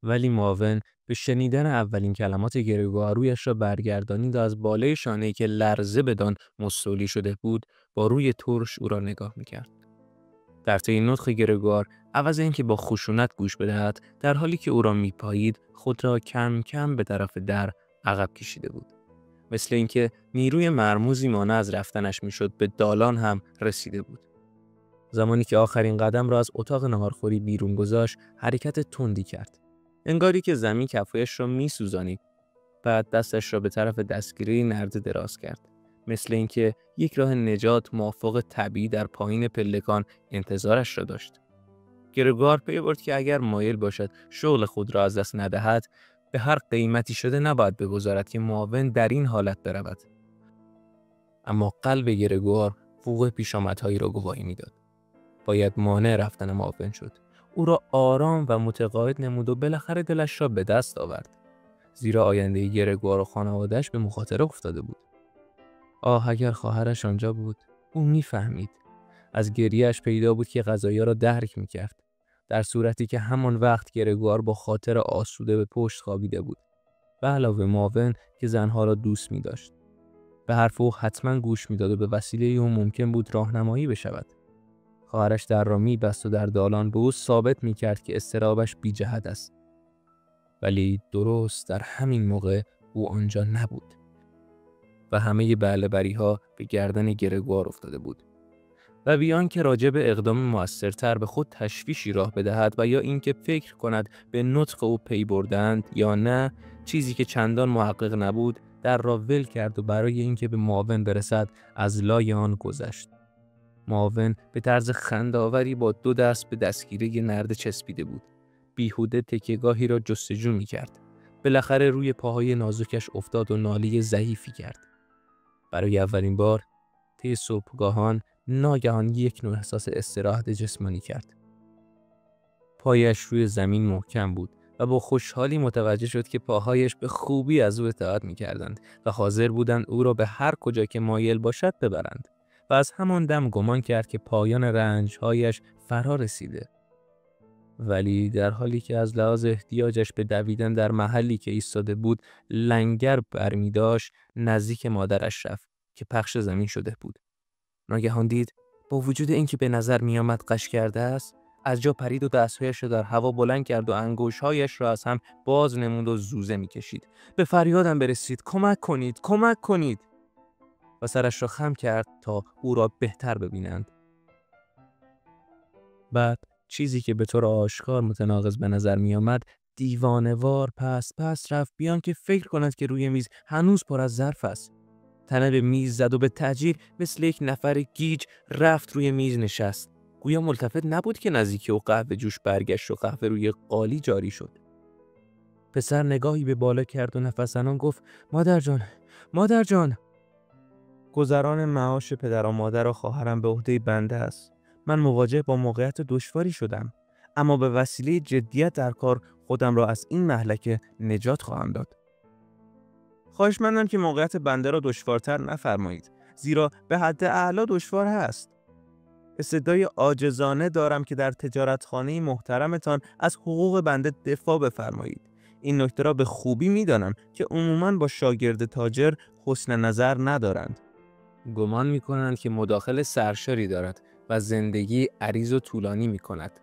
ولی معاون به شنیدن اولین کلمات گرگوار رویش را برگردانید و از بالای شانه‌ای که لرزه بدان مستولی شده بود با روی ترش او را نگاه می‌کرد. در طی نطق گرگوار عوض اینکه با خشونت گوش بدهد، در حالی که او را میپایید خود را کم کم به طرف در عقب کشیده بود. مثل اینکه نیروی مرموزی مانع از رفتنش میشد به دالان هم رسیده بود. زمانی که آخرین قدم را از اتاق ناهارخوری بیرون گذاشت، حرکت تندی کرد. انگاری که زمین کفایش را میسوزانید. بعد دستش را به طرف دستگیره نرده دراز کرد. مثل اینکه یک راه نجات مافوق طبیعی در پایین پلکان انتظارش را داشت. گرگوار پی برد که اگر مایل باشد شغل خود را از دست ندهد، به هر قیمتی شده نباید بگذارد که معاون در این حالت برود. اما قلب گرگوار وقوع پیشامدهایی را گواهی میداد. باید مانع رفتن معاون شد. او را آرام و متقاعد نمود و بالاخره دلش را به دست آورد. زیرا آینده گرگوار و خانواده‌اش به مخاطره افتاده بود. اگر خواهرش آنجا بود، او میفهمید. از گریه‌اش پیدا بود که غذایا را درک میکرد. در صورتی که همان وقت گرگوار با خاطر آسوده به پشت خوابیده بود. به علاوه معاون که زنها را دوست می‌داشت. به حرف او حتما گوش میداد و به وسیله او ممکن بود راهنمایی بشود. خواهرش در را می‌بست و در دالان به او ثابت می‌کرد که اضطرابش بی جهت است. ولی درست در همین موقع او آنجا نبود. و همه بهله‌بری‌ها به گردن گرگوار افتاده بود. و بیان که راجع به اقدام موثرتر به خود تشویشی راه بدهد و یا اینکه فکر کند به نطق او پی بردند یا نه، چیزی که چندان محقق نبود، در را ول کرد و برای اینکه به معاون برسد از لای آن گذشت. معاون به طرز خنده‌آوری با 2 دست به دستگیره نرد چسبیده بود. بیهوده تکیه‌گاهی را جستجو می‌کرد. بالاخره روی پاهای نازکش افتاد و ناله ضعیفی کرد. برای اولین بار طی صبحگاهان ناگهان یک نوع احساس استراحت جسمانی کرد. پایش روی زمین محکم بود و با خوشحالی متوجه شد که پاهایش به خوبی از او اطاعت می‌کردند و حاضر بودند او را به هر کجا که مایل باشد ببرند. و از همان دم گمان کرد که پایان رنج‌هایش فرا رسیده. ولی در حالی که از لحاظ احتیاجش به دویدن در محلی که ایستاده بود لنگر برمی داشت، نزدیک مادرش رفت که پخش زمین شده بود. ناگهان دید با وجود اینکه به نظر می آمد غش کرده است، از جا پرید و دستهایش را در هوا بلند کرد و انگشت‌هایش را از هم باز نمود و زوزه می کشید. به فریادم برسید: کمک کنید، کمک کنید! و سرش را خم کرد تا او را بهتر ببینند. بعد چیزی که به طور آشکار متناقض به نظر می آمد، دیوانه‌وار پس رفت بیان که فکر کند که روی میز هنوز پر از ظرف است. تنه به میز زد و به تدریج مثل یک نفر گیج رفت روی میز نشست. گویا ملتفت نبود که نزدیک او قهوه جوش برگشت و قهوه روی قالی جاری شد. پسر نگاهی به بالا کرد و نفس زنان گفت: مادر جان، مادر جان. گذران معاش پدر و مادر و خواهرم به عهده بنده است. من مواجه با موقعیت دشواری شدم، اما به وسیله جدیت در کار خودم را از این مهلکه نجات خواهم داد. خواهشمندم که موقعیت بنده را دشوارتر نفرمایید، زیرا به حد اعلا دشوار هست. استدعای عاجزانه دارم که در تجارتخانه محترمتان از حقوق بنده دفاع بفرمایید. این نکته را به خوبی می‌دانم که عموماً با شاگرد تاجر حسن نظر ندارند. گمان می‌کنند که مداخل سرشاری دارد و زندگی عریض و طولانی می‌کند.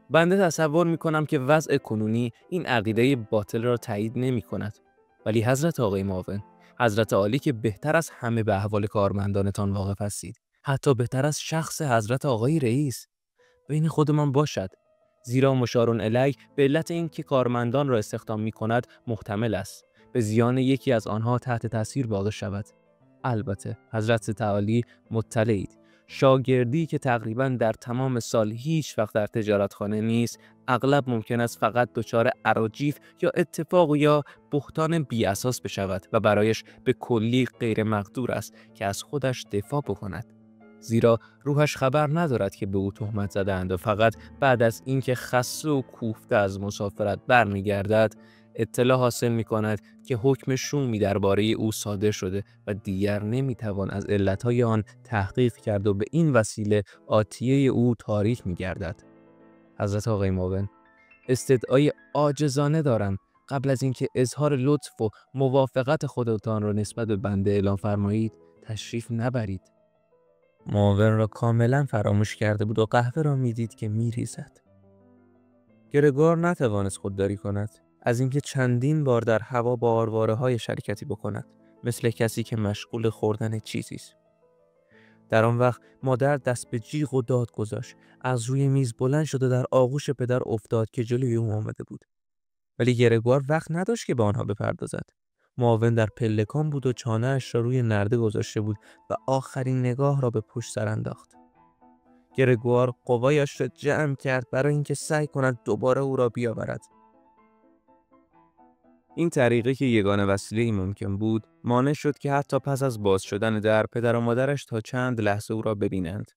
بنده تصور می‌کنم که وضع کنونی این عقیده باطل را تایید نمی‌کند. ولی حضرت آقای معاون، حضرت عالی که بهتر از همه به احوال کارمندانتان واقف هستید، حتی بهتر از شخص حضرت آقای رئیس، بین خودمان باشد، زیرا مشارون الیه به علت اینکه کارمندان را استخدام می‌کند محتمل است به زیان یکی از آنها تحت تاثیر واقع شود. البته حضرت تعالی مطلعید، شاگردی که تقریباً در تمام سال هیچ وقت در تجارتخانه نیست، اغلب ممکن است فقط دچار اراجیف یا اتفاق یا بهتان بی اساس بشود و برایش به کلی غیر مقدور است که از خودش دفاع بکند. زیرا روحش خبر ندارد که به او تهمت زدند و فقط بعد از اینکه خسته و کوفته از مسافرت برمیگردد اطلاع حاصل می کند که حکم شومی درباره او صادر شده و دیگر نمیتوان از علتهای آن تحقیق کرد و به این وسیله آتیه او تاریک می گردد. حضرت آقای معاون، استدعای عاجزانه دارم قبل از اینکه اظهار لطف و موافقت خودتان را نسبت به بنده اعلام فرمایید تشریف نبرید. معاون را کاملا فراموش کرده بود و قهوه را میدید که میریزد. گرگوار نتوانست خودداری کند از اینکه چندین بار در هوا با آرواره‌های شرکتی بکند، مثل کسی که مشغول خوردن چیزی است. در آن وقت مادر دست به جیغ و داد گذاشت، از روی میز بلند شد و در آغوش پدر افتاد که جلوی او آمده بود. ولی گرگوار وقت نداشت که به آنها بپردازد. معاون در پلکان بود و چانه‌اش را روی نرده گذاشته بود و آخرین نگاه را به پشت سر انداخت. گرگوار قوایش را جمع کرد برای اینکه سعی کند دوباره او را بیاورد. این طریقه که یگانه وسیله ممکن بود، مانع شد که حتی پس از باز شدن در، پدر و مادرش تا چند لحظه او را ببینند.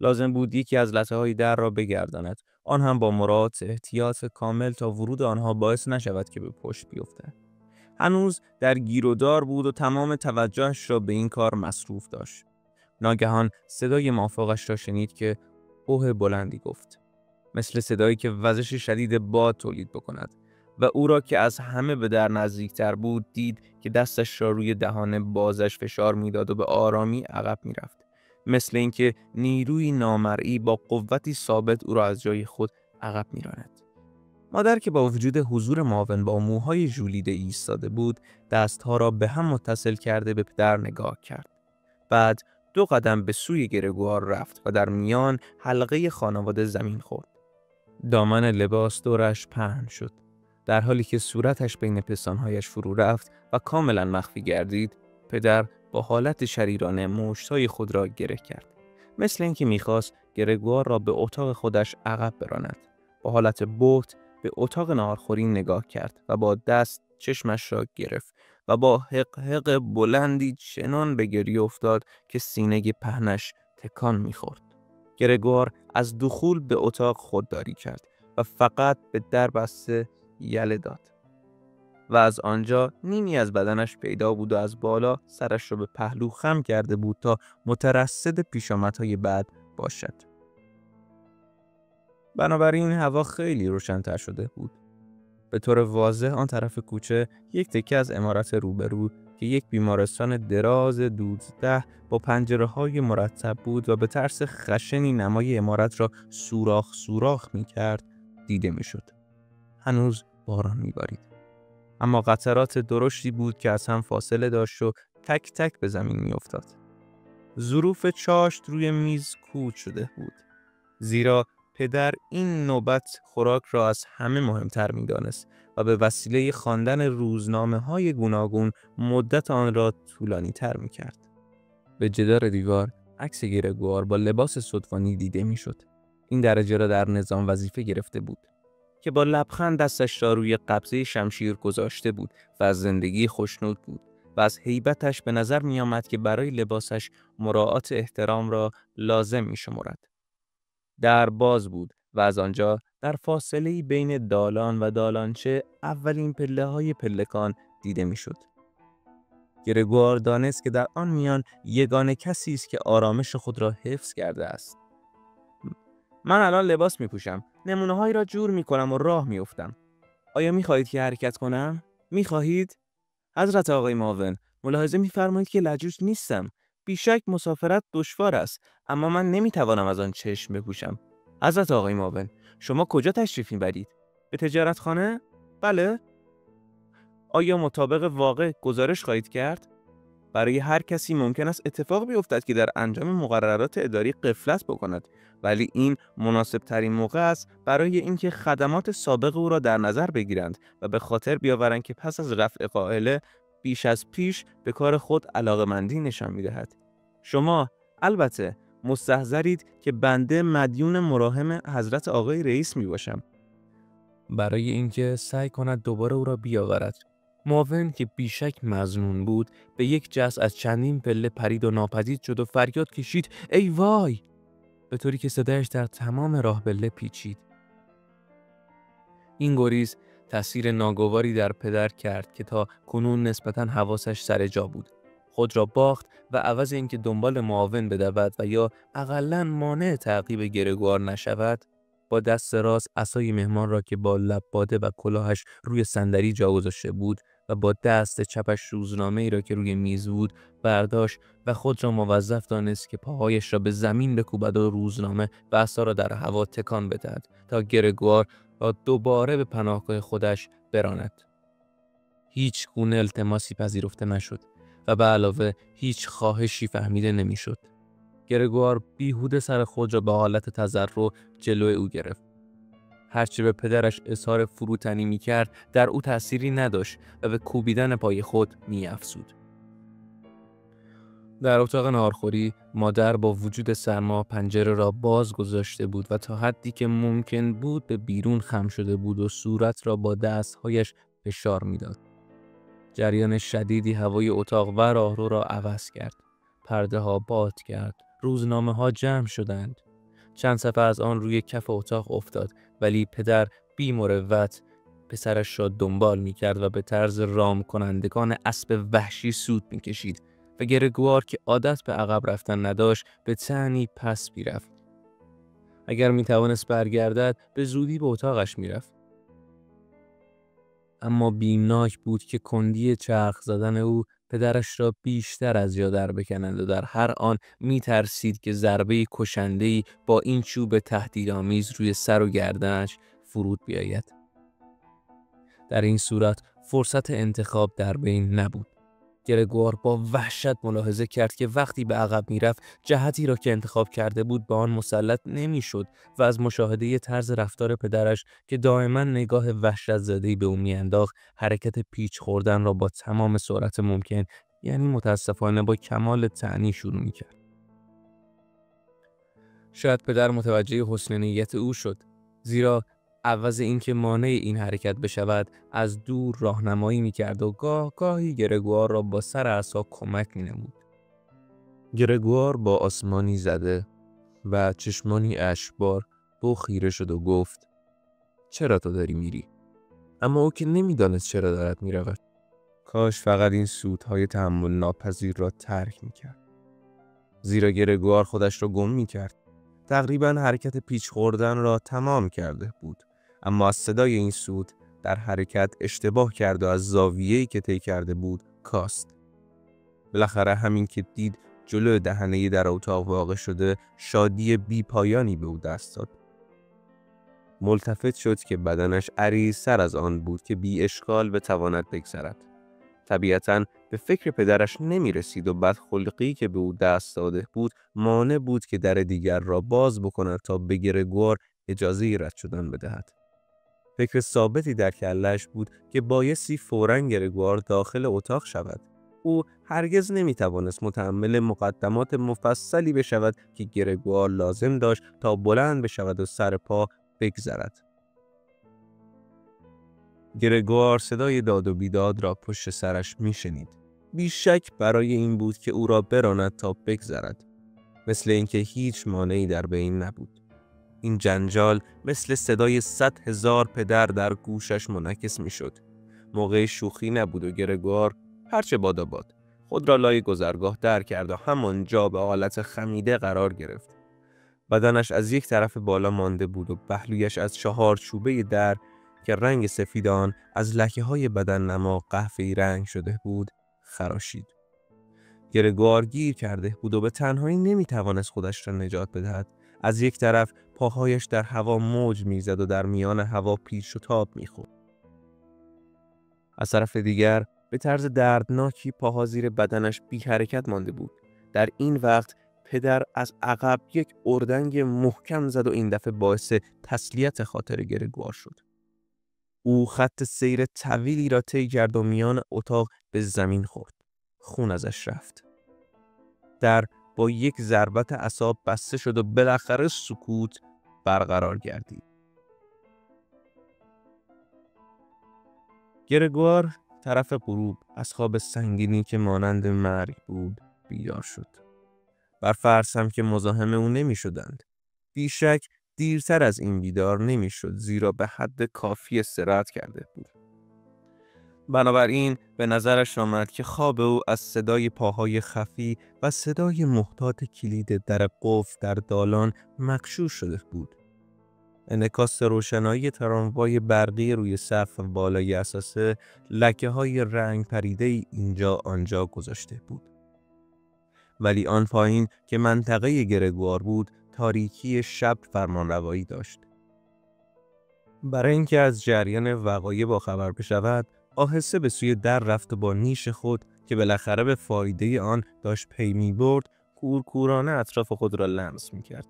لازم بود یکی از لثه‌های در را بگرداند، آن هم با مراعات احتیاط کامل تا ورود آنها باعث نشود که به پشت بیفتد. هنوز در گیر و دار بود و تمام توجهش را به این کار مصروف داشت. ناگهان صدای مافوقش را شنید که اوه بلندی گفت، مثل صدایی که وزش شدید باد تولید بکند، و او را که از همه به در نزدیکتر بود دید که دستش را روی دهان بازش فشار میداد و به آرامی عقب میرفت، مثل اینکه نیروی نامرئی با قوتی ثابت او را از جای خود عقب میراند. مادر که با وجود حضور معاون با موهای ژولیده ایستاده بود، دستها را به هم متصل کرده به پدر نگاه کرد. بعد 2 قدم به سوی گرگوار رفت و در میان حلقه خانواده زمین خورد. دامن لباس دورش پهن شد. در حالی که صورتش بین پستانهایش فرو رفت و کاملا مخفی گردید، پدر با حالت شریرانه مشت‌های خود را گره کرد. مثل اینکه می‌خواست گرگوار را به اتاق خودش عقب براند. با حالت بهت به اتاق ناهارخوری نگاه کرد و با دست چشمش را گرفت و با حق بلندی چنان به گریه افتاد که سینه پهنش تکان می‌خورد. گرگوار از دخول به اتاق خودداری کرد و فقط به در بسته یله داد و از آنجا نیمی از بدنش پیدا بود و از بالا سرش را به پهلو خم کرده بود تا مترصد پیشامدهای بعد باشد. بنابراین هوا خیلی روشن‌تر شده بود. به طور واضح آن طرف کوچه یک تکه از عمارت روبرو که یک بیمارستان دراز 12 با پنجره‌های مرتب بود و به طرز خشنی نمای عمارت را سوراخ می‌کرد دیده می‌شد. هنوز باران می‌بارید، اما قطرات درشتی بود که از هم فاصله داشت و تک تک به زمین می‌افتاد. ظروف چاشت روی میز کوچ شده بود، زیرا پدر این نوبت خوراک را از همه مهمتر می‌دانست و به وسیله خواندن روزنامه‌های گوناگون مدت آن را طولانی‌تر می‌کرد. به جدار دیوار عکس گرگوار با لباس صدفانی دیده می‌شد. این درجه را در نظام وظیفه گرفته بود که با لبخند دستش را روی قبضه شمشیر گذاشته بود و از زندگی خوشنود بود و از هیبتش به نظر می‌آمد که برای لباسش مراعات احترام را لازم می‌شمرد. در باز بود و از آنجا در فاصله‌ای بین دالان و دالانچه اولین پله‌های پلکان دیده می‌شد. گرگوار دانست که در آن میان یگانه کسی است که آرامش خود را حفظ کرده است. من الان لباس می‌پوشم، نمونه‌هایی را جور می‌کنم و راه می‌افتم. آیا می‌خواهید که حرکت کنم؟ می‌خواهید؟ حضرت آقای معاون، ملاحظه می‌فرمایید که لجوج نیستم. بیشک مسافرت دشوار است، اما من نمی‌توانم از آن چشم بپوشم. حضرت آقای معاون، شما کجا تشریف می‌برید؟ به تجارتخانه؟ بله. آیا مطابق واقع گزارش خواهید کرد؟ برای هر کسی ممکن است اتفاق بیفتد که در انجام مقررات اداری غفلت بکند، ولی این مناسب ترین موقع است برای اینکه خدمات سابق او را در نظر بگیرند و به خاطر بیاورند که پس از رفع قائله بیش از پیش به کار خود علاقه‌مندی نشان می‌دهد. شما البته مستحضرید که بنده مدیون مراهم حضرت آقای رئیس میباشم. برای اینکه سعی کند دوباره او را بیاورد. معاون که بیشک مظنون بود به یک جس از چندین پله پرید و ناپدید شد و فریاد کشید ای وای، به طوری که صدایش در تمام راه پله پیچید. این گریز تأثیر ناگواری در پدر کرد که تا کنون نسبتاً حواسش سر جا بود. خود را باخت و عوض اینکه دنبال معاون بدود و یا اقلاً مانع تعقیب گرگوار نشود، با دست راست عصای مهمان را که با لباده و کلاهش روی صندلی جا گذاشته بود و با دست چپش روزنامه‌ای را که روی میز بود برداشت و خود را موظف دانست که پاهایش را به زمین بکوبد و روزنامه و عصا را در هوا تکان بدهد تا گرگوار را دوباره به پناهگاه خودش براند. هیچ گونه التماسی پذیرفته نشد و به علاوه هیچ خواهشی فهمیده نمیشد. گرگوار بیهوده سر خود را به حالت تضرع جلوی او گرفت. هرچه به پدرش اظهار فروتنی می کرد در او تأثیری نداشت و به کوبیدن پای خود می افزود. در اتاق ناهارخوری مادر با وجود سرما پنجره را باز گذاشته بود و تا حدی که ممکن بود به بیرون خم شده بود و صورت را با دستهایش فشار میداد. جریان شدیدی هوای اتاق و راهرو را عوض کرد. پرده ها باد کرد. روزنامه ها جمع شدند. چند صفحه از آن روی کف اتاق افتاد ولی پدر بی مروت پسرش را دنبال می کرد و به طرز رام کنندگان اسب وحشی سود می کشید و گرگوار که عادت به عقب رفتن نداشت به طعنی پس می رفت. اگر می توانست برگردد به زودی به اتاقش می رفت. اما بیمناک بود که کندی چرخ زدن او پدرش را بیشتر از جا در بکنند و در هر آن می ترسید که ضربه کشنده‌ای با این چوب تهدیدآمیز روی سر و گردنش فرود بیاید. در این صورت فرصت انتخاب در بین نبود. گرگوار با وحشت ملاحظه کرد که وقتی به عقب میرفت جهتی را که انتخاب کرده بود به آن مسلط نمیشد و از مشاهده طرز رفتار پدرش که دائما نگاه وحشت زده‌ای به او میانداخت حرکت پیچ خوردن را با تمام سرعت ممکن یعنی متاسفانه با کمال طعنی شروع میکرد. شاید پدر متوجه حسن نیت او شد، زیرا عوض اینکه مانع این حرکت بشود از دور راهنمایی میکرد و گاهی گرگوار را با سر عصا کمک مینمود. گرگوار با آسمانی زده و چشمانی اشکبار به او خیره شد و گفت چرا تو داری میری؟ اما او که نمیدانست چرا دارد میرود. کاش فقط این سودهای تحمل ناپذیر را ترک میکرد. زیرا گرگوار خودش را گم میکرد. تقریباً حرکت پیچ خوردن را تمام کرده بود. اما از صدای این سود در حرکت اشتباه کرد و از زاویه‌ای که طی کرده بود کاست. بالاخره همین که دید جلو دهنه در اتاق واقع شده شادی بی پایانی به او دست داد. ملتفت شد که بدنش عریض‌تر از آن بود که بی اشکال بتواند بگذرد. طبیعتاً به فکر پدرش نمی رسید و بدخلقی که به او دست داده بود مانع بود که در دیگر را باز بکند تا به گرگوار اجازه رد شدن بدهد. فکر ثابتی در کلش بود که بایستی فوراً گرگوار داخل اتاق شود. او هرگز نمی توانست متحمل مقدمات مفصلی بشود که گرگوار لازم داشت تا بلند بشود و سر پا بگذرد. گرگوار صدای داد و بیداد را پشت سرش میشنید. بیشک برای این بود که او را براند تا بگذرد. مثل اینکه هیچ مانعی در بین نبود. این جنجال مثل صدای 100,000 پدر در گوشش منعکس میشد. موقع شوخی نبود و گرگوار هرچه باد خود را لای گذرگاه در کرد و همانجا به حالت خمیده قرار گرفت. بدنش از یک طرف بالا مانده بود و پهلویش از 4 چوبه در که رنگ سفید آن از لکه‌های بدن نما قهوه‌ای رنگ شده بود خراشید. گرگوار گیر کرده بود و به تنهایی نمیتوانست خودش را نجات بدهد. از یک طرف پاهایش در هوا موج میزد و در میان هوا پیچ و تاب میخورد. از طرف دیگر به طرز دردناکی پاها زیر بدنش بی حرکت مانده بود. در این وقت پدر از عقب یک اردنگ محکم زد و این دفعه باعث تسلیت خاطر گرگوار شد. او خط سیر طویلی را طی کرد و میان اتاق به زمین خورد. خون ازش رفت. در با یک ضربت عصا بسته شد و بالاخره سکوت برقرار گردید. گرگوار طرف غروب از خواب سنگینی که مانند مرگ بود بیدار شد. بر فرض هم که مزاحم او نمی شدند. بیشک دیرتر از این بیدار نمی شد زیرا به حد کافی استراحت کرده بود. بنابراین به نظرش آمد که خواب او از صدای پاهای خفی و صدای محتاط کلید در قفل در دالان مغشوش شده بود. انعکاس روشنایی تراموای برقی روی سقف بالای اساسه لکه‌های رنگ پریده اینجا آنجا گذاشته بود. ولی آن پایین که منطقه گرگوار بود، تاریکی شب فرمانروایی داشت. برای اینکه از جریان وقایع باخبر بشود، آهسته به سوی در رفت و با نیش خود که بالاخره به فایده آن داشت پی می‌برد، کورکورانه اطراف خود را لمس می‌کرد.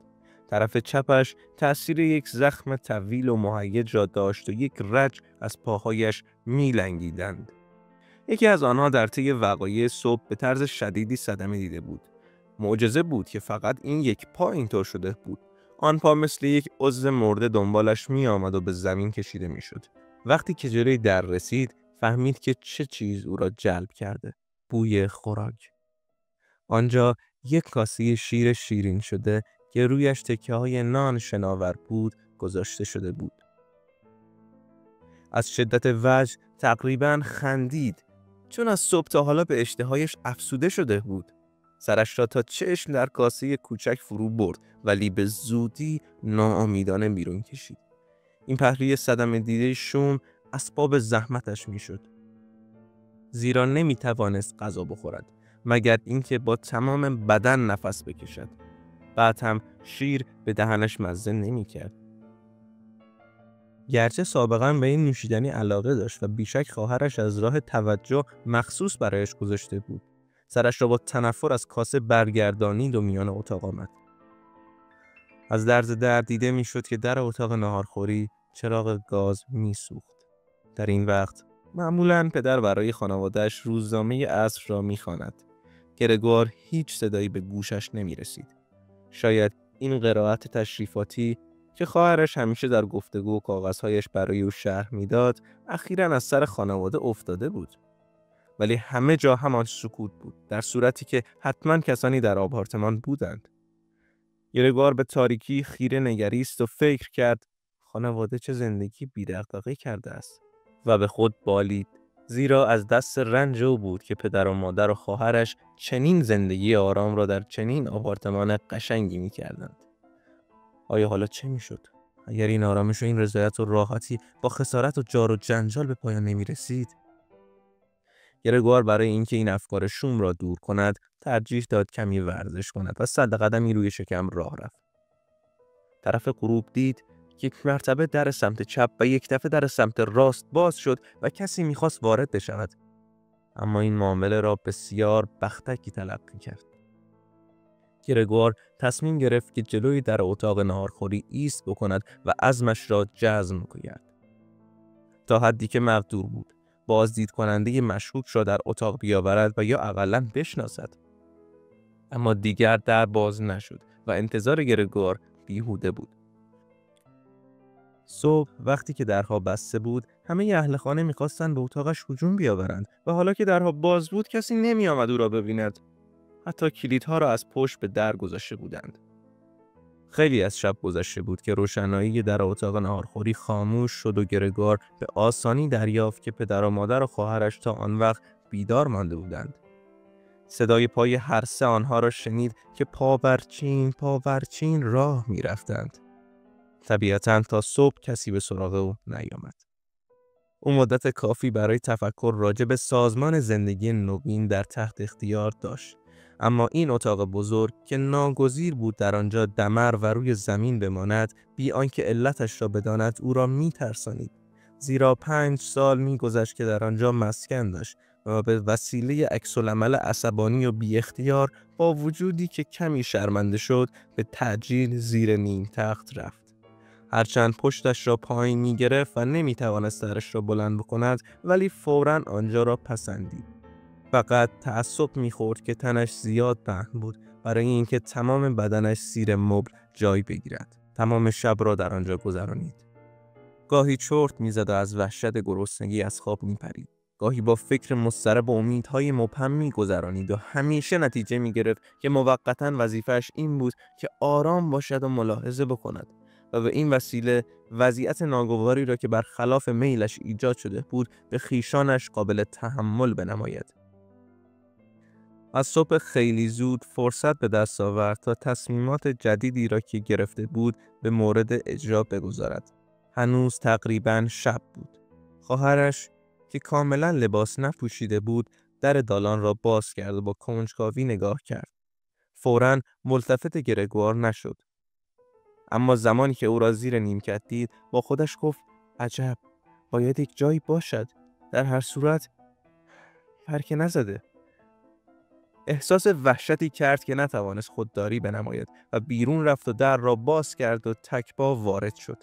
طرف چپش تأثیر یک زخم طویل و مهیج را داشت و یک رج از پاهایش می‌لنگیدند. یکی از آنها در طی وقایع صبح به طرز شدیدی صدمه دیده بود. معجزه بود که فقط این یک پا اینطور شده بود. آن پا مثل یک عضو مرده دنبالش می آمد و به زمین کشیده می شد. وقتی که جلوی در رسید، فهمید که چه چیز او را جلب کرده. بوی خوراک. آنجا یک کاسه شیر شیرین شده که رویش تکه‌های نان شناور بود گذاشته شده بود. از شدت وجد تقریباً خندید، چون از صبح تا حالا به اشتهایش افسوده شده بود. سرش را تا چشم در کاسه کوچک فرو برد، ولی به زودی ناامیدانه بیرون کشید. این پهلوی صدمه دیده شوم اسباب زحمتش میشد، زیرا نمیتوانست غذا بخورد مگر اینکه با تمام بدن نفس بکشد. بعد هم شیر به دهنش مزه نمیکرد. گرچه سابقاً به این نوشیدنی علاقه داشت و بیشک خواهرش از راه توجه مخصوص برایش گذاشته بود، سرش را با تنفر از کاسه برگردانید و میان اتاق آمد. از در دیده میشد که در اتاق ناهارخوری چراغ گاز میسوخت. در این وقت معمولاً پدر برای خانواده‌اش روزنامه عصر را میخواند. گرگوار هیچ صدایی به گوشش نمیرسید. شاید این قرائت تشریفاتی که خواهرش همیشه در گفتگو و کاغذهایش برای او شرح میداد، اخیراً از سر خانواده افتاده بود. ولی همه جا همان سکوت بود، در صورتی که حتما کسانی در آپارتمان بودند. گرگوار به تاریکی خیره نگریست و فکر کرد خانواده چه زندگی بی‌دغدغه‌ای کرده است و به خود بالید، زیرا از دست رنج او بود که پدر و مادر و خواهرش چنین زندگی آرام را در چنین آپارتمان قشنگی می‌کردند. آیا حالا چه می‌شد اگر این آرامش و این رضایت و راحتی با خسارت و جار و جنجال به پایان نمی‌رسید؟ گرگوار برای اینکه این افکار شوم را دور کند، ترجیح داد کمی ورزش کند و 100 قدمی روی شکم راه رفت. طرف غروب دید یک مرتبه در سمت چپ و یک دفعه در سمت راست باز شد و کسی می‌خواست وارد بشود. اما این معامله را بسیار بختکی تلقی کرد. گرگوار تصمیم گرفت که جلوی در اتاق ناهارخوری ایست بکند و عزمش را جزم کند. تا حدی که مقدور بود بازدید کننده مشکوک را در اتاق بیاورد و یا اقلاً بشناسد. اما دیگر در باز نشد و انتظار گرگوار بیهوده بود. صبح وقتی که درها بسته بود، همه اهل خانه می‌خواستند به اتاقش هجوم بیاورند و حالا که درها باز بود کسی نمی‌آمد او را ببیند. حتی کلیدها را از پشت به در گذاشته بودند. خیلی از شب گذشته بود که روشنایی در اتاق ناهارخوری خاموش شد و گرگوار به آسانی دریافت که پدر و مادر و خواهرش تا آن وقت بیدار مانده بودند. صدای پای هر سه آنها را شنید که پاورچین راه می رفتند. طبیعتاً تا صبح کسی به سراغ او نیامد. او مدت کافی برای تفکر راجع به سازمان زندگی نوین در تحت اختیار داشت. اما این اتاق بزرگ که ناگزیر بود در آنجا دمر و روی زمین بماند، بی آنکه علتش را بداند او را می‌ترسانید. زیرا 5 سال می‌گذشت که در آنجا مسکن داشت و به وسیله عکس‌العمل عصبانی و بی اختیار با وجودی که کمی شرمنده شد به تعجیل زیر نیم تخت رفت. هرچند پشتش را پایین می گرفت و نمی توانست سرش را بلند بکند، ولی فوراً آنجا را پسندید. فقط تعصب می خورد که تنش زیاد پهن بود برای اینکه تمام بدنش زیر مبل جای بگیرد. تمام شب را در آنجا گذرانید. گاهی چرت می زد و از وحشت گرسنگی از خواب می پرید. گاهی با فکر مضطرب و امیدهای مبهم می گذرانید و همیشه نتیجه می گرفت که موقتاً وظیفه‌اش این بود که آرام باشد و ملاحظه بکند و به این وسیله وضعیت ناگواری را که برخلاف میلش ایجاد شده بود به خویشانش قابل تحمل بنماید. از صبح خیلی زود فرصت به دست آورد تا تصمیمات جدیدی را که گرفته بود به مورد اجرا بگذارد. هنوز تقریباً شب بود. خواهرش که کاملاً لباس نپوشیده بود در دالان را باز کرد و با کنجکاوی نگاه کرد. فوراً ملتفت گرگوار نشد. اما زمانی که او را زیر نیمکت دید با خودش گفت عجب، باید یک جایی باشد. در هر صورت حرکت نزده. احساس وحشتی کرد که نتوانست خودداری بنماید و بیرون رفت و در را باز کرد و تک‌پا وارد شد.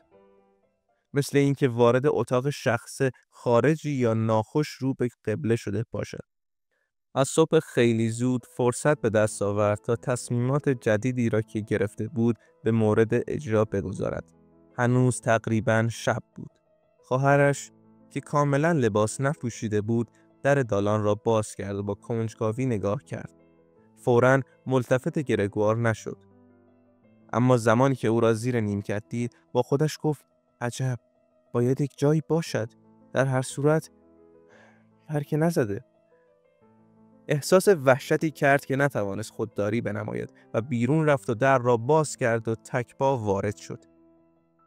مثل اینکه وارد اتاق شخص خارجی یا ناخوش رو به قبله شده باشد. از صبح خیلی زود فرصت به دست آورد تا تصمیمات جدیدی را که گرفته بود به مورد اجرا بگذارد. هنوز تقریباً شب بود. خواهرش که کاملاً لباس نپوشیده بود در دالان را باز کرد و با کنجکاوی نگاه کرد. فوراً ملتفت گرگوار نشد. اما زمانی که او را زیر نیمکت دید با خودش گفت عجب، باید یک جایی باشد. در هر صورت حرکت نزده. احساس وحشتی کرد که نتوانست خودداری بنماید و بیرون رفت و در را باز کرد و تک‌پا وارد شد.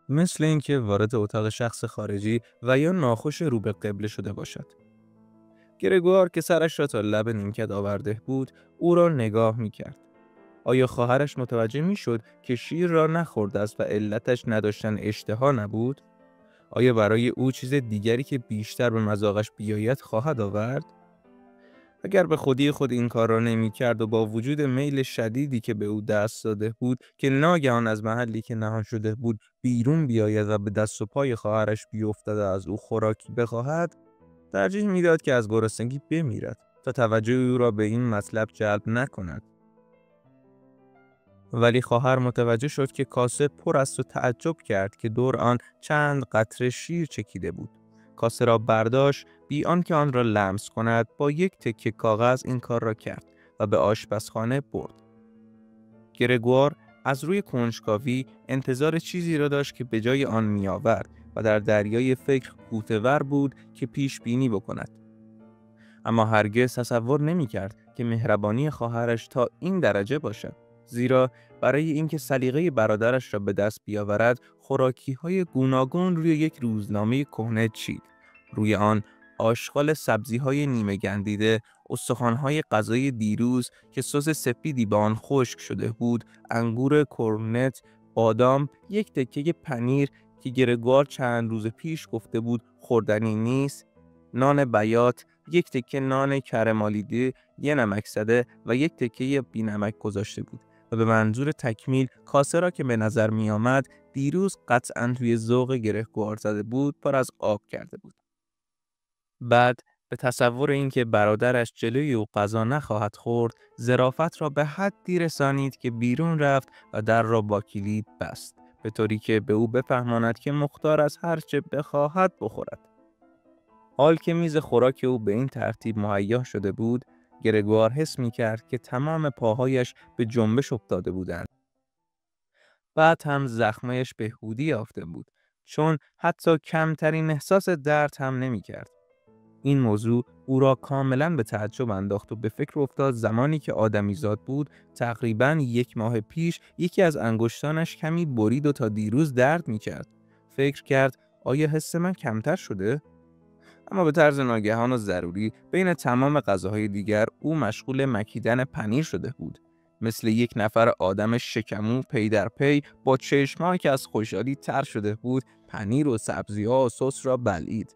مثل اینکه وارد اتاق شخص خارجی و یا ناخوش رو به قبله شده باشد. گرگوار که سرش را تا لب نیمکت آورده بود او را نگاه می‌کرد. آیا خواهرش متوجه می‌شد که شیر را نخورده است و علتش نداشتن اشتها نبود؟ آیا برای او چیز دیگری که بیشتر به مذاقش بیاید خواهد آورد؟ اگر به خودی خود این کار را نمی‌کرد و با وجود میل شدیدی که به او دست داده بود که ناگهان از محلی که نهان شده بود بیرون بیاید و به دست و پای خواهرش بیفتد و از او خوراکی بخواهد، ترجیح می‌داد که از گرسنگی بمیرد تا توجه او را به این مطلب جلب نکند. ولی خواهر متوجه شد که کاسه پر است و تعجب کرد که دور آن چند قطره شیر چکیده بود. کاسه را برداشت، بی آنکه آن را لمس کند با یک تکه کاغذ این کار را کرد و به آشپزخانه برد. گرگوار از روی کنجکاوی انتظار چیزی را داشت که به جای آن می آورد و در دریای فکر غوطه‌ور بود که پیش بینی بکند. اما هرگز تصور نمی کرد که مهربانی خواهرش تا این درجه باشد. زیرا برای اینکه سلیقه برادرش را به دست بیاورد خوراکی‌های گوناگون روی یک روزنامه کهنه چید. روی آن آشغال سبزی‌های نیمه گندیده، استخوان‌های غذای دیروز که سس سفیدی به آن خشک شده بود، انگور کرنت، بادام، یک تکه پنیر که گرگوار چند روز پیش گفته بود خوردنی نیست، نان بیات، یک تکه نان کرمالیده، یک نمک زده و یک تکه بی نمک گذاشته بود و به منظور تکمیل کاسه را که به نظر می آمد دیروز قطعاً توی ذوق گرگوار زده بود پر از آب کرده بود. بعد به تصور اینکه برادرش جلوی او غذا نخواهد خورد، ظرافت را به حدی رسانید که بیرون رفت و در را با کلید بست، به طوری که به او بفهماند که مختار از هر چه بخواهد بخورد. حال که میز خوراک او به این ترتیب مهیا شده بود، گرگوار حس می‌کرد که تمام پاهایش به جنبش افتاده بودند. بعد هم زخمایش بهبودی یافته بود، چون حتی کمترین احساس درد هم نمی‌کرد. این موضوع او را کاملاً به تعجب انداخت و به فکر افتاد زمانی که آدمیزاد بود، تقریباً 1 ماه پیش یکی از انگشتانش کمی برید و تا دیروز درد می‌کرد. فکر کرد آیا حس من کمتر شده؟ اما به طرز ناگهان و ضروری بین تمام غذاهای دیگر او مشغول مکیدن پنیر شده بود. مثل یک نفر آدم شکمو پی در پی با چشم‌هایی که از خوشحالی تر شده بود پنیر و سبزی‌ها و سس را بلعید.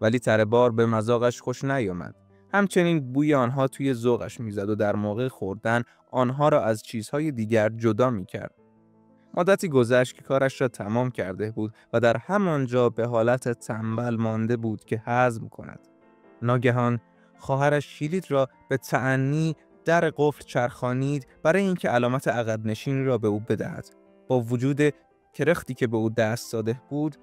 ولی تره بار به مذاقش خوش نیامد. همچنین بوی آنها توی ذوقش میزد و در موقع خوردن آنها را از چیزهای دیگر جدا میکرد. مدتی گذشت که کارش را تمام کرده بود و در همانجا به حالت تنبل مانده بود که هضم کند. ناگهان خواهرش کلید را به تأنی در قفل چرخانید برای اینکه علامت عقب نشینی را به او بدهد. با وجود کرختی که به او دست داده بود،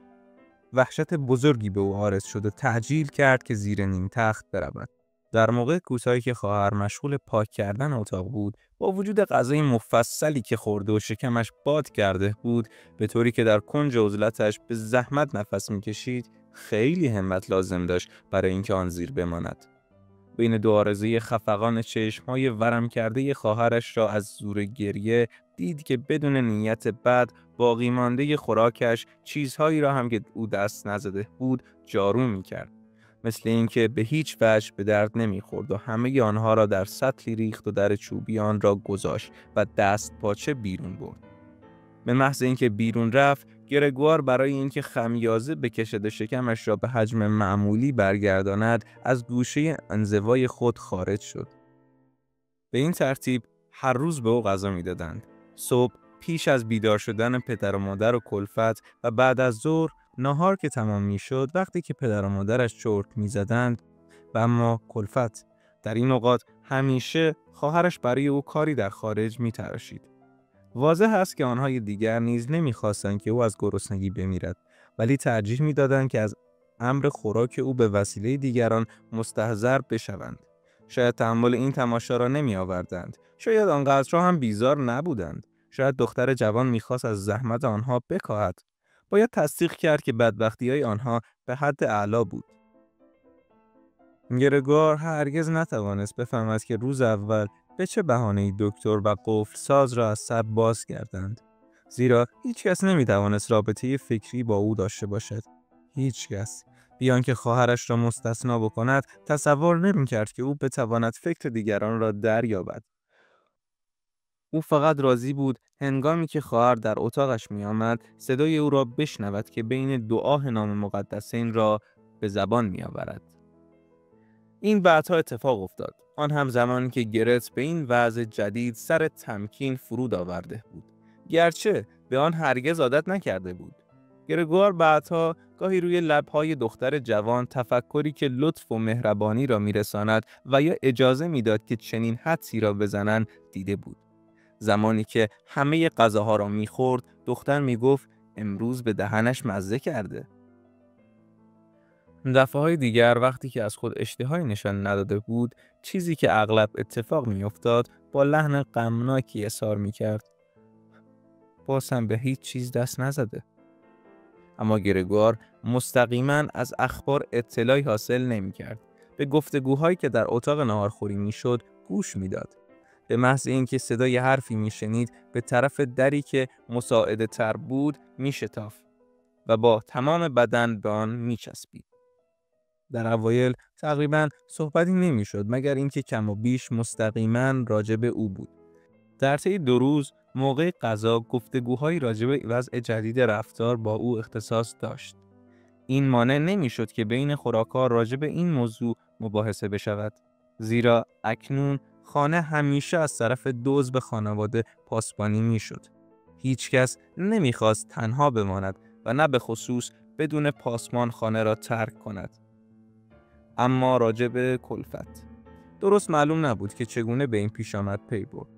وحشت بزرگی به او عارض شد و تعجیل کرد که زیر نیم تخت برود. در موقع کوتاهی که خواهر مشغول پاک کردن اتاق بود، با وجود غذای مفصلی که خورده و شکمش باد کرده بود، به طوری که در کنج عزلتش به زحمت نفس می‌کشید، خیلی همت لازم داشت برای اینکه آن زیر بماند. بین دو آرزوی خفقان چشم‌های ورم کرده خواهرش را از زور گریه دید که بدون نیت بد باقی مانده خوراکش چیزهایی را هم که او دست نزده بود جارو می‌کرد. مثل اینکه به هیچ وجه به درد نمی‌خورد و همه آنها را در سطلی ریخت و در چوبی آن را گذاشت و دست پاچه بیرون برد. به محض اینکه بیرون رفت، گرگوار برای اینکه خمیازه بکشد شکمش را به حجم معمولی برگرداند، از گوشه انزوای خود خارج شد. به این ترتیب هر روز به او غذا می‌دادند. صبح پیش از بیدار شدن پدر و مادر و کلفت و بعد از ظهر ناهار که تمام می‌شد، وقتی که پدر و مادرش چرت می‌زدند و اما کلفت در این اوقات همیشه خواهرش برای او کاری در خارج می‌تراشید. واضح است که آنهای دیگر نیز نمی‌خواستند که او از گرسنگی بمیرد، ولی ترجیح می‌دادند که از امر خوراک او به وسیله دیگران مستحضر بشوند. شاید تحمل این تماشا را نمی‌آوردند، شاید آنقدر هم بیزار نبودند، شاید دختر جوان می‌خواست از زحمت آنها بکاهد. باید تصدیق کرد که بدبختی‌های آنها به حد اعلا بود. گرگوار هرگز نتوانست بفهمد که روز اول به چه بهانه‌ای دکتر و قفل ساز را از سر باز کردند. زیرا هیچ کس نمی‌توانست رابطه فکری با او داشته باشد. هیچ کس. بیان که خواهرش را مستثنا بکند، تصور نمی‌کرد که او بتواند فکر دیگران را دریابد. او فقط راضی بود هنگامی که خواهر در اتاقش می‌آمد، صدای او را بشنود که بین دعای نام مقدسین را به زبان می‌آورد. این بعدها اتفاق افتاد. آن هم زمانی که گرت به این وضع جدید سر تمکین فرود آورده بود. گرچه به آن هرگز عادت نکرده بود. گرگوار بعدها گاهی روی لب‌های دختر جوان تفکری که لطف و مهربانی را میرساند و یا اجازه میداد که چنین حدسی را بزنند دیده بود. زمانی که همه غذاها را میخورد، دختر میگفت امروز به دهنش مزه کرده. دفعه‌های دیگر وقتی که از خود اشتهایی نشان نداده بود، چیزی که اغلب اتفاق میافتاد با لحن غمناکی اظهار میکرد باز هم به هیچ چیز دست نزده. اما گرگوار مستقیما از اخبار اطلاعی حاصل نمیکرد. به گفتگوهایی که در اتاق ناهارخوری میشد گوش میداد. به محض اینکه صدای حرفی میشنید به طرف دری که مساعده تر بود میشتافت و با تمام بدن به آن میچسبید. در اوایل تقریباً صحبتی نمیشد مگر اینکه کم و بیش مستقیما راجب او بود. در طی 2 روز موقع غذا گفتگوهایی راجب وضع جدید رفتار با او اختصاص داشت. این مانع نمیشد که بین خوراک‌ها راجب این موضوع مباحثه بشود، زیرا اکنون خانه همیشه از طرف دزد به خانواده پاسبانی میشد. هیچ کس نمیخواست تنها بماند و نه به خصوص بدون پاسبان خانه را ترک کند. اما راجب کلفت درست معلوم نبود که چگونه به این پیش آمد پی برد.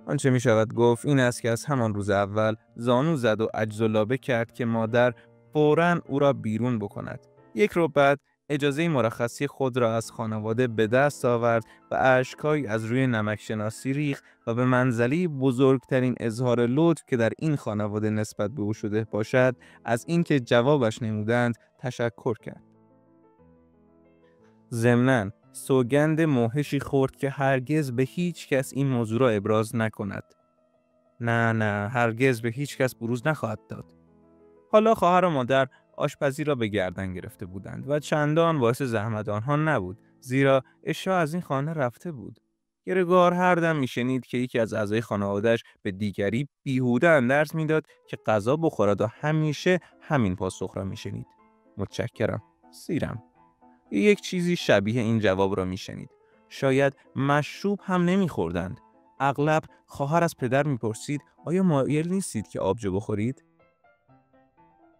آنچه می شود گفت این است که از همان روز اول زانو زد و عجز و لابه کرد که مادر فوراً او را بیرون بکند. 1 رو بعد اجازه مرخصی خود را از خانواده به دست آورد و اشک‌هایی از روی نمک شناسی ریخت و به منزله بزرگترین اظهار لطف که در این خانواده نسبت به او شده باشد از اینکه جوابش نمودند تشکر کرد. ضمناً سوگند موحشی خورد که هرگز به هیچ کس این موضوع را ابراز نکند. نه هرگز به هیچ کس بروز نخواهد داد. حالا خواهر و مادر آشپزی را به گردن گرفته بودند و چندان باعث زحمت آنها نبود، زیرا اشیا از این خانه رفته بود. گرگوار هر دم میشنید که یکی از اعضای خانواده‌اش به دیگری بیهوده اندرز میداد که غذا بخورد و همیشه همین پاسخ را میشنید: متشکرم، سیرم. یک چیزی شبیه این جواب را میشنید. شاید مشروب هم نمیخوردند. اغلب خواهر از پدر میپرسید آیا مایل نیستید که آبجو بخورید؟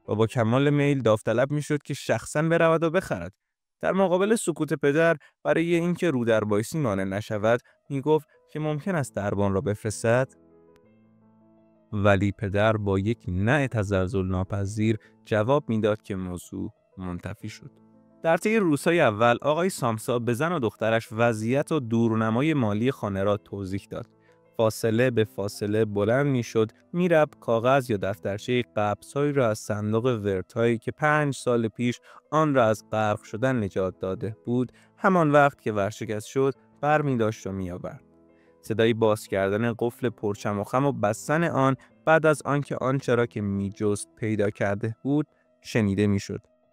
و با کمال میل داوطلب میشد که شخصاً برود و بخرد. در مقابل سکوت پدر برای اینکه رو در بایسی مانع نشود میگفت که ممکن است دربان را بفرستد. ولی پدر با یک نه تزلزل ناپذیر جواب میداد که موضوع منتفی شد. در طی روزهای اول آقای سامسا به زن و دخترش وضعیت و دورنمای مالی خانه را توضیح داد. فاصله به فاصله بلند میشد، میرفت کاغذ یا دفترچه قبض‌هایی را از صندوق ورت‌هایی که 5 سال پیش آن را از غرق شدن نجات داده بود، همان وقت که ورشکست شد، برمی‌داشت و می‌آورد. صدای باز کردن قفل پرچم و خم و بستن آن بعد از آنکه آنچه را که می‌جست پیدا کرده بود، شنیده می‌شد.